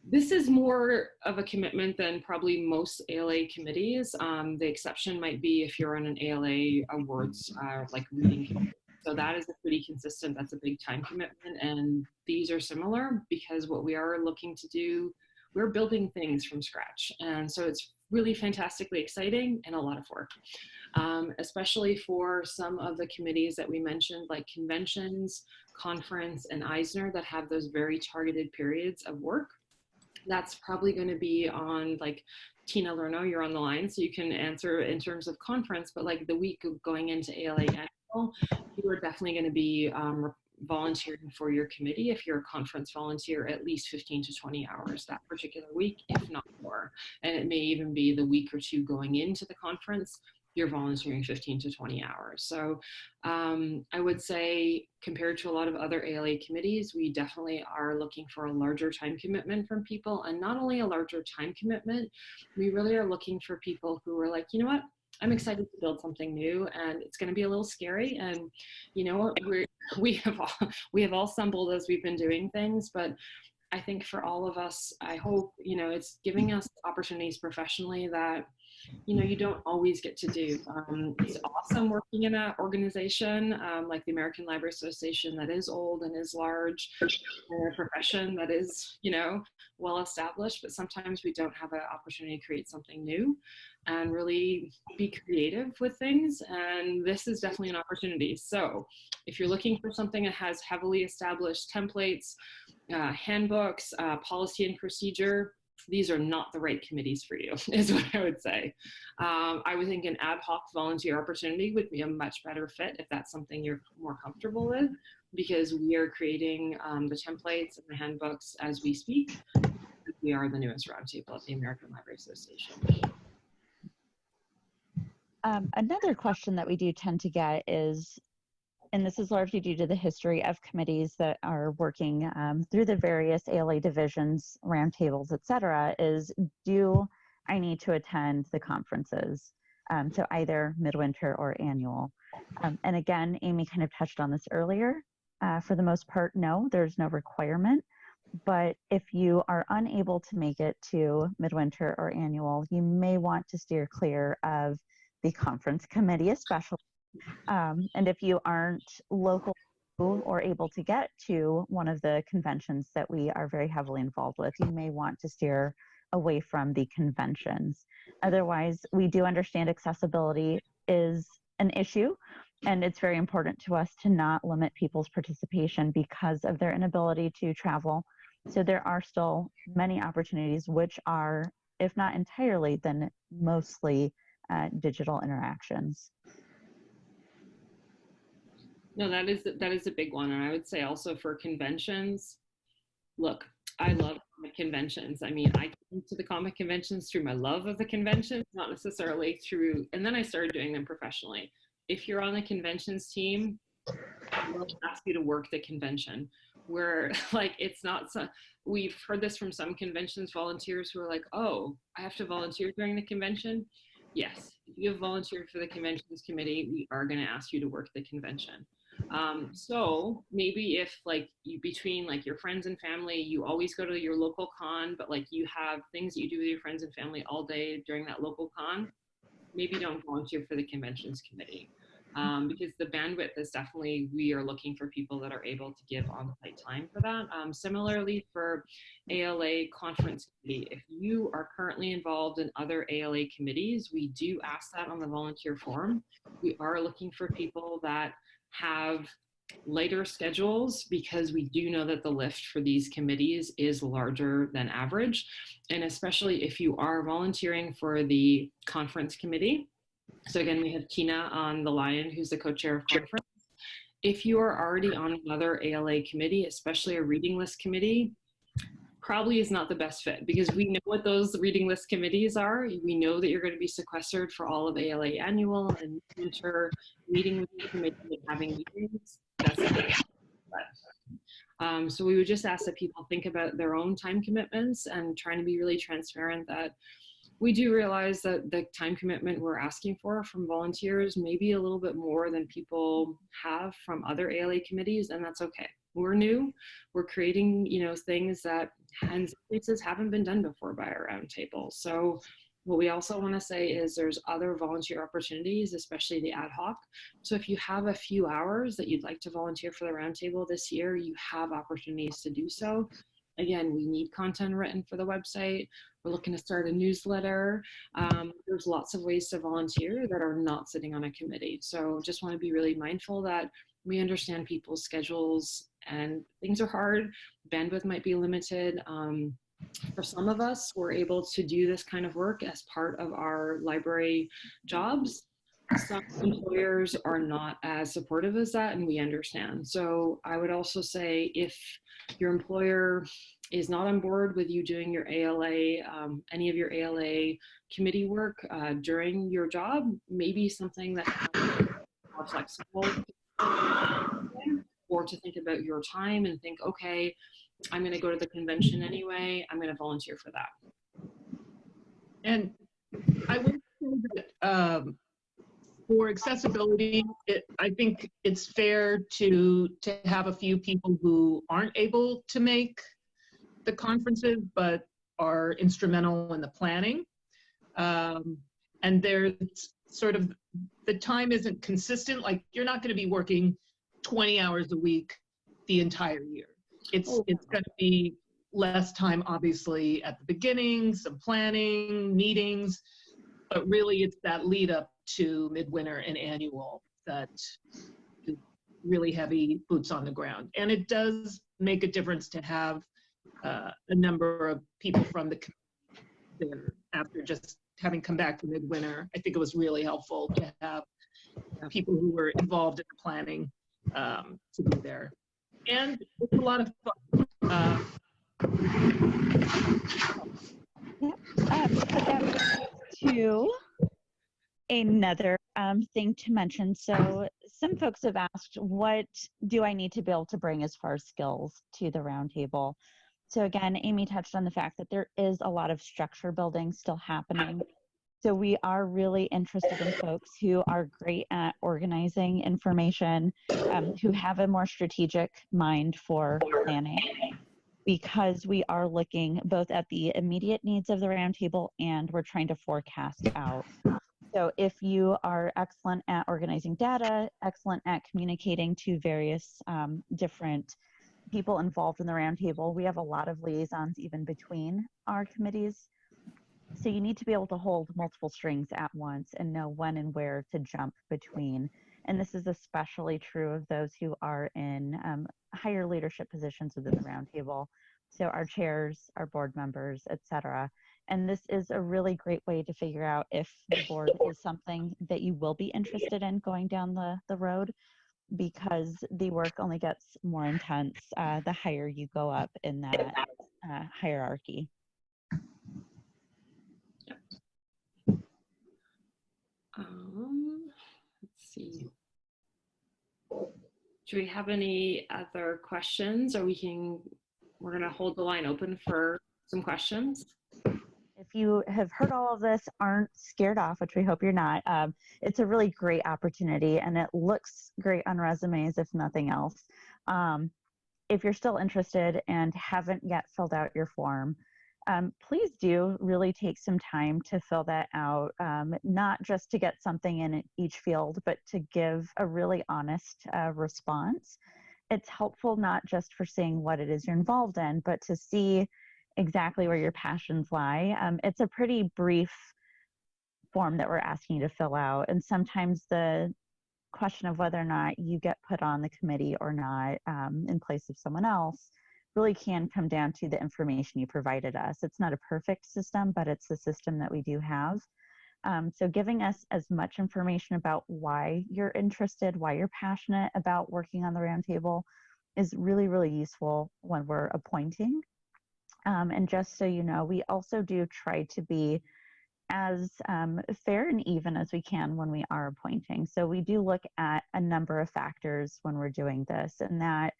Speaker 1: this is more of a commitment than probably most ALA committees. The exception might be if you're on an ALA awards, like reading committee. So that is a pretty consistent, that's a big time commitment. And these are similar because what we are looking to do, we're building things from scratch. And so it's really fantastically exciting and a lot of work, especially for some of the committees that we mentioned, like conventions, conference, and Eisner, that have those very targeted periods of work. That's probably going to be on, like, Tina Lerno, you're on the line, so you can answer in terms of conference, but like the week of going into ALA Annual, you are definitely going to be volunteering for your committee. If you're a conference volunteer, at least 15 to 20 hours that particular week, if not more. And it may even be the week or two going into the conference, you're volunteering 15 to 20 hours. So I would say, compared to a lot of other ALA committees, we definitely are looking for a larger time commitment from people. And not only a larger time commitment, we really are looking for people who are like, you know what, I'm excited to build something new, and it's going to be a little scary. And you know what, we have all stumbled as we've been doing things, but I think for all of us, I hope, it's giving us opportunities professionally that, you don't always get to do. It's awesome working in an organization like the American Library Association that is old and is large, in a profession that is, well established, but sometimes we don't have an opportunity to create something new and really be creative with things. And this is definitely an opportunity. So if you're looking for something that has heavily established templates, handbooks, policy and procedure, these are not the right committees for you, is what I would say. I would think an ad hoc volunteer opportunity would be a much better fit if that's something you're more comfortable with, because we are creating the templates and the handbooks as we speak. We are the newest roundtable at the American Library Association.
Speaker 2: Another question that we do tend to get is, and this is largely due to the history of committees that are working through the various ALA divisions, roundtables, et cetera, is do I need to attend the conferences? So either midwinter or annual. And again, Amy kind of touched on this earlier. For the most part, no, there's no requirement. But if you are unable to make it to midwinter or annual, you may want to steer clear of the conference committee, especially. And if you aren't local or able to get to one of the conventions that we are very heavily involved with, you may want to steer away from the conventions. Otherwise, we do understand accessibility is an issue, and it's very important to us to not limit people's participation because of their inability to travel. So there are still many opportunities which are, if not entirely, then mostly digital interactions.
Speaker 1: No, that is a big one. And I would say also for conventions, look, I love comic conventions. I mean, I came to the comic conventions through my love of the conventions, not necessarily through, and then I started doing them professionally. If you're on the conventions team, we'll ask you to work the convention, where like it's not so, we've heard this from some conventions volunteers who are like, oh, I have to volunteer during the convention. Yes, if you have volunteered for the conventions committee, we are going to ask you to work the convention. So maybe if like you, between like your friends and family, you always go to your local con, but like you have things that you do with your friends and family all day during that local con, maybe don't volunteer for the conventions committee. Because the bandwidth is definitely, we are looking for people that are able to give on-site time for that. Similarly for ALA conference committee, if you are currently involved in other ALA committees, we do ask that on the volunteer form. We are looking for people that have lighter schedules because we do know that the lift for these committees is larger than average. And especially if you are volunteering for the conference committee. So again, we have Tina on the line, who's the co-chair of conference. If you are already on another ALA committee, especially a reading list committee, probably is not the best fit because we know what those reading list committees are. We know that you're going to be sequestered for all of ALA annual and winter meeting with the committee and having meetings. That's it. So we would just ask that people think about their own time commitments and trying to be really transparent that we do realize that the time commitment we're asking for from volunteers may be a little bit more than people have from other ALA committees, and that's okay. We're new, we're creating, things that in some cases haven't been done before by our roundtable. So what we also want to say is there's other volunteer opportunities, especially the ad hoc. So if you have a few hours that you'd like to volunteer for the roundtable this year, you have opportunities to do so. Again, we need content written for the website. We're looking to start a newsletter. There's lots of ways to volunteer that are not sitting on a committee. So just want to be really mindful that we understand people's schedules and things are hard. Bandwidth might be limited. For some of us, we're able to do this kind of work as part of our library jobs. Some employers are not as supportive as that, and we understand. So I would also say if your employer is not on board with you doing your ALA, any of your ALA committee work during your job, maybe something that is more flexible, or to think about your time and think, okay, I'm going to go to the convention anyway, I'm going to volunteer for that.
Speaker 4: And I would say that for accessibility, I think it's fair to have a few people who aren't able to make the conferences, but are instrumental in the planning. And there's sort of, the time isn't consistent. Like, you're not going to be working 20 hours a week the entire year. It's going to be less time, obviously, at the beginning, some planning, meetings, but really it's that lead up to midwinter and annual that is really heavy boots on the ground. And it does make a difference to have a number of people from the community there after just having come back from midwinter. I think it was really helpful to have people who were involved in the planning to be there. And it's a lot of fun.
Speaker 2: To another thing to mention. So some folks have asked, what do I need to be able to bring as far as skills to the roundtable? So again, Amy touched on the fact that there is a lot of structure building still happening. So we are really interested in folks who are great at organizing information, who have a more strategic mind for planning, because we are looking both at the immediate needs of the roundtable and we're trying to forecast out. So if you are excellent at organizing data, excellent at communicating to various different people involved in the roundtable, we have a lot of liaisons even between our committees. So you need to be able to hold multiple strings at once and know when and where to jump between. And this is especially true of those who are in higher leadership positions within the roundtable. So our chairs, our board members, etc. And this is a really great way to figure out if the board is something that you will be interested in going down the road, because the work only gets more intense the higher you go up in that hierarchy.
Speaker 1: Let's see. Do we have any other questions, or we're going to hold the line open for some questions?
Speaker 2: If you have heard all of this, aren't scared off, which we hope you're not, it's a really great opportunity and it looks great on resumes, if nothing else. If you're still interested and haven't yet filled out your form, please do really take some time to fill that out, not just to get something in each field, but to give a really honest response. It's helpful not just for seeing what it is you're involved in, but to see exactly where your passions lie. It's a pretty brief form that we're asking you to fill out, and sometimes the question of whether or not you get put on the committee or not in place of someone else really can come down to the information you provided us. It's not a perfect system, but it's the system that we do have. So giving us as much information about why you're interested, why you're passionate about working on the roundtable is really, really useful when we're appointing. And just so you know, we also do try to be as fair and even as we can when we are appointing. So we do look at a number of factors when we're doing this, and that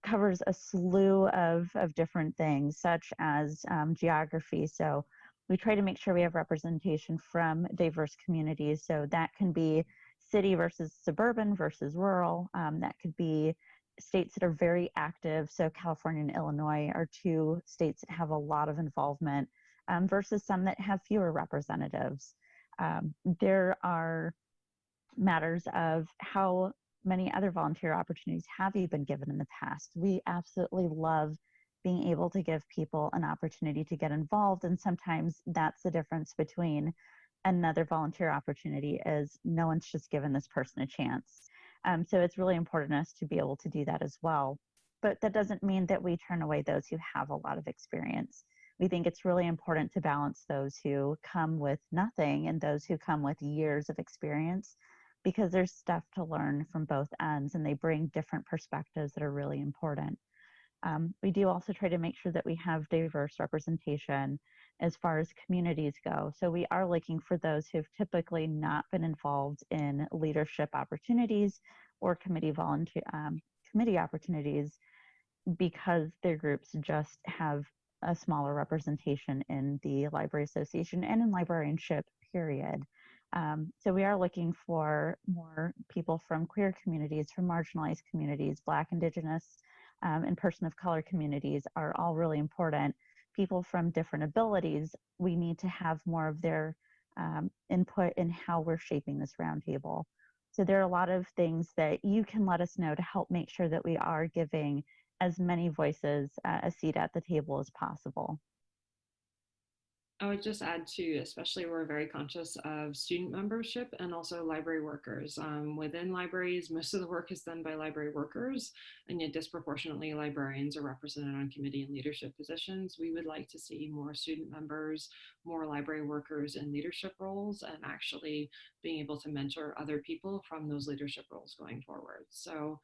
Speaker 2: covers a slew of different things, such as geography. So we try to make sure we have representation from diverse communities. So that can be city versus suburban versus rural. That could be states that are very active. So California and Illinois are two states that have a lot of involvement versus some that have fewer representatives. There are matters of how many other volunteer opportunities have you been given in the past. We absolutely love being able to give people an opportunity to get involved, and sometimes that's the difference between another volunteer opportunity is no one's just given this person a chance. So it's really important to us to be able to do that as well. But that doesn't mean that we turn away those who have a lot of experience. We think it's really important to balance those who come with nothing and those who come with years of experience, because there's stuff to learn from both ends and they bring different perspectives that are really important. We do also try to make sure that we have diverse representation as far as communities go. So we are looking for those who've typically not been involved in leadership opportunities or committee opportunities, because their groups just have a smaller representation in the Library Association and in librarianship, period. So we are looking for more people from queer communities, from marginalized communities, Black, Indigenous, and person of color communities are all really important. People from different abilities, we need to have more of their input in how we're shaping this roundtable. So there are a lot of things that you can let us know to help make sure that we are giving as many voices a seat at the table as possible.
Speaker 1: I would just add too, especially we're very conscious of student membership and also library workers. Within libraries, most of the work is done by library workers, and yet disproportionately librarians are represented on committee and leadership positions. We would like to see more student members, more library workers in leadership roles, and actually being able to mentor other people from those leadership roles going forward. So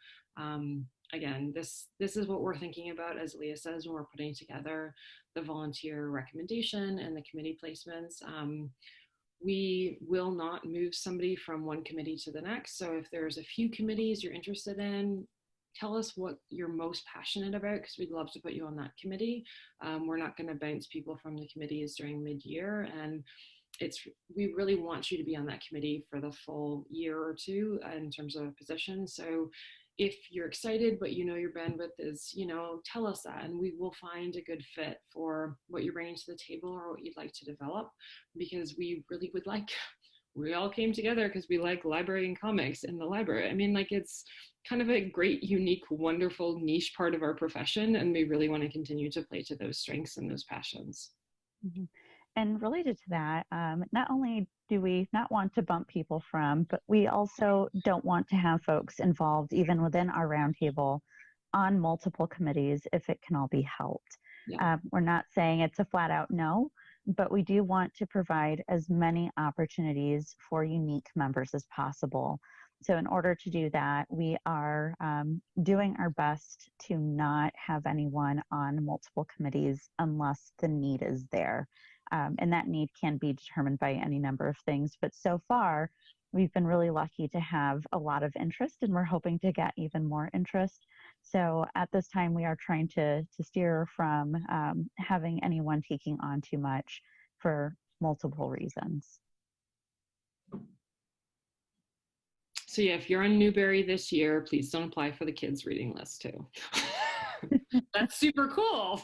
Speaker 1: again, this is what we're thinking about, as Leah says, when we're putting together the volunteer recommendation and the committee placements. We will not move somebody from one committee to the next. So if there's a few committees you're interested in, tell us what you're most passionate about, because we'd love to put you on that committee. We're not going to bounce people from the committees during mid-year, and we really want you to be on that committee for the full year or two in terms of a position. So if you're excited, but you know your bandwidth is, tell us that, and we will find a good fit for what you're bringing to the table or what you'd like to develop, because we really would like, we all came together because we like library and comics in the library. I mean, like, it's kind of a great, unique, wonderful niche part of our profession, and we really want to continue to play to those strengths and those passions.
Speaker 2: Mm-hmm. And related to that, not only do we not want to bump people from, but we also don't want to have folks involved even within our roundtable on multiple committees if it can all be helped. Yeah. We're not saying it's a flat out no, but we do want to provide as many opportunities for unique members as possible. So in order to do that, we are doing our best to not have anyone on multiple committees unless the need is there. And that need can be determined by any number of things. But so far, we've been really lucky to have a lot of interest, and we're hoping to get even more interest. So at this time, we are trying to steer from having anyone taking on too much for multiple reasons.
Speaker 1: So yeah, if you're on Newberry this year, please don't apply for the kids reading list too. That's super cool.